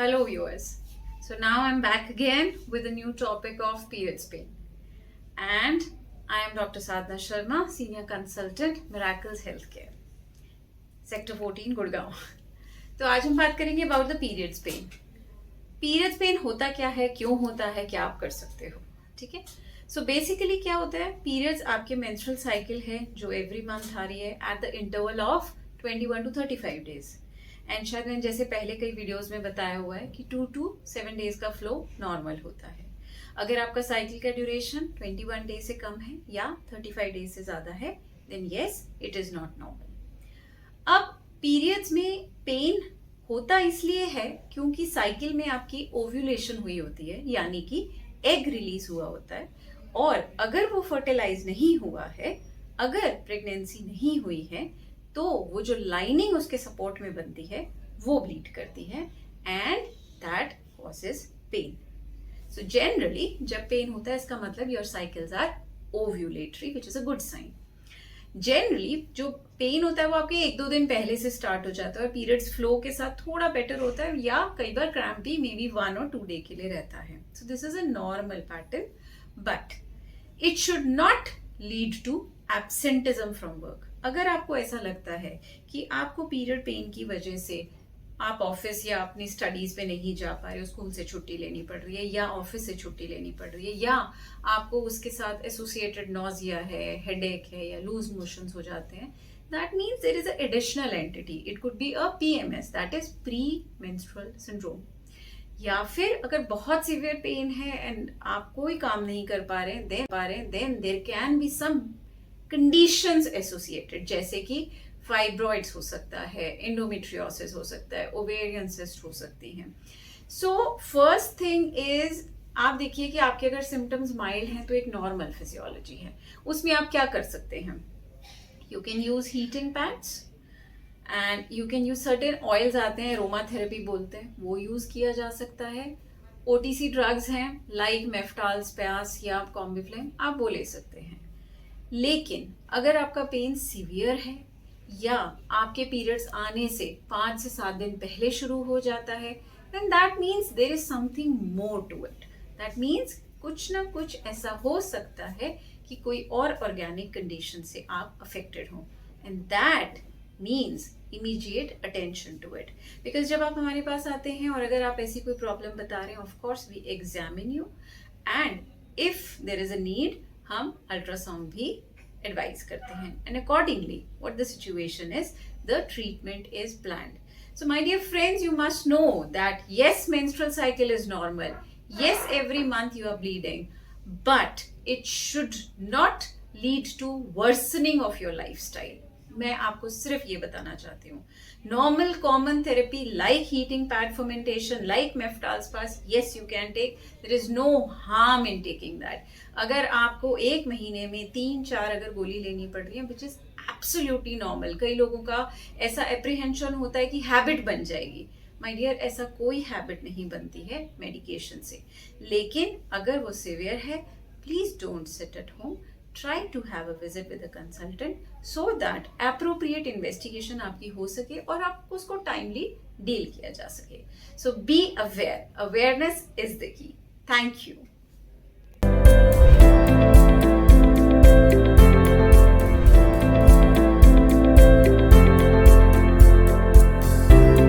Hello viewers. So now I'm back again with a new topic of periods pain. And I am Dr. Sadhna Sharma, Senior Consultant, Miracles Healthcare, Sector 14, Gurgaon. तो आज हम बात करेंगे about the periods pain. Periods pain होता क्या है, क्यों होता है, क्या आप कर सकते हो, ठीक है. सो बेसिकली क्या होता है, पीरियड्स आपके मेंस्ट्रुअल साइकिल है जो एवरी मंथ आ रही है at the interval of 21 to 35 days. And शायद मैंने जैसे पहले कई वीडियोस में बताया हुआ है कि 2 to 7 डेज का फ्लो नॉर्मल होता है. अगर आपका साइकिल का ड्यूरेशन 21 डेज से कम है या 35 डेज से ज्यादा है then yes it is not normal. अब पीरियड्स में पेन होता इसलिए है क्योंकि साइकिल में आपकी ओव्यूलेशन हुई होती है, यानी कि एग रिलीज हुआ होता है, और अगर वो फर्टिलाइज नहीं हुआ है, अगर प्रेगनेंसी नहीं हुई है, तो वो जो लाइनिंग उसके सपोर्ट में बनती है वो ब्लीड करती है and that causes pain. So generally जब पेन होता है इसका मतलब your cycles are ovulatory which is a good sign. Generally जो पेन होता है वो आपके 1-2 दिन पहले से स्टार्ट हो जाता है और पीरियड्स फ्लो के साथ थोड़ा बेटर होता है, या कई बार crampy may be 1 or 2 day के लिए रहता है. So this is a normal pattern, but it should not lead to absenteeism from work. अगर आपको ऐसा लगता है कि आपको पीरियड पेन की वजह से आप ऑफिस या अपनी स्टडीज पे नहीं जा पा रहे हो, स्कूल से छुट्टी लेनी पड़ रही है या ऑफिस से छुट्टी लेनी पड़ रही है, या आपको उसके साथ एसोसिएटेड नॉजिया है, हेडेक है या लूज मोशंस हो जाते हैं, that means there is a additional entity. It could be a PMS, that is premenstrual syndrome. या फिर अगर बहुत सीवियर पेन है एंड आप कोई काम नहीं कर पा रहे then there can be some conditions associated, जैसे कि फाइब्रॉइड्स हो सकता है, एंडोमेट्रियोसिस हो सकता है, ओवेरियन सिस्ट हो सकती हैं. सो फर्स्ट थिंग इज आप देखिए कि आपके अगर सिम्टम्स माइल्ड हैं तो एक नॉर्मल फिजियोलॉजी है, उसमें आप क्या कर सकते हैं. You can use heating pads and you can use certain oils आते हैं, अरोमा थेरेपी बोलते हैं, वो यूज किया जा सकता है. ओटीसी ड्रग्स हैं लाइक मेफ्टाल, स्पैस या कॉम्बिफ्लेम, आप वो ले सकते हैं. लेकिन अगर आपका पेन सीवियर है या आपके पीरियड्स आने से 5 से 7 दिन पहले शुरू हो जाता है, then that means there is something more to it. That means कुछ ना कुछ ऐसा हो सकता है कि कोई और ऑर्गेनिक कंडीशन से आप अफेक्टेड हो, and that means immediate attention to it. Because जब आप हमारे पास आते हैं और अगर आप ऐसी कोई प्रॉब्लम बता रहे हैं, of course we examine you and if there is a need हम अल्ट्रासाउंड भी एडवाइज करते हैं, and accordingly what the situation is the treatment is planned. So my dear friends, you must know that yes, menstrual cycle is normal, yes, every month you are bleeding, but it should not lead to worsening of your lifestyle. मैं आपको सिर्फ ये बताना चाहती हूँ, normal common therapy like heating pad fermentation, like Meftal spas, yes you can take, there is no harm in taking that. अगर आपको एक महीने में 3-4 अगर गोली लेनी पड़ रही है विच इज एब्सोल्युटली नॉर्मल, कई लोगों का ऐसा एप्रीहेंशन होता है कि हैबिट बन जाएगी. माय डियर, ऐसा कोई हैबिट नहीं बनती है मेडिकेशन से. लेकिन अगर वो सीवियर है, please don't sit at home, try to have a visit with a consultant so that appropriate investigation आपकी हो सके और आपको उसको timely deal किया जा सके. So be aware. Awareness is the key. Thank you.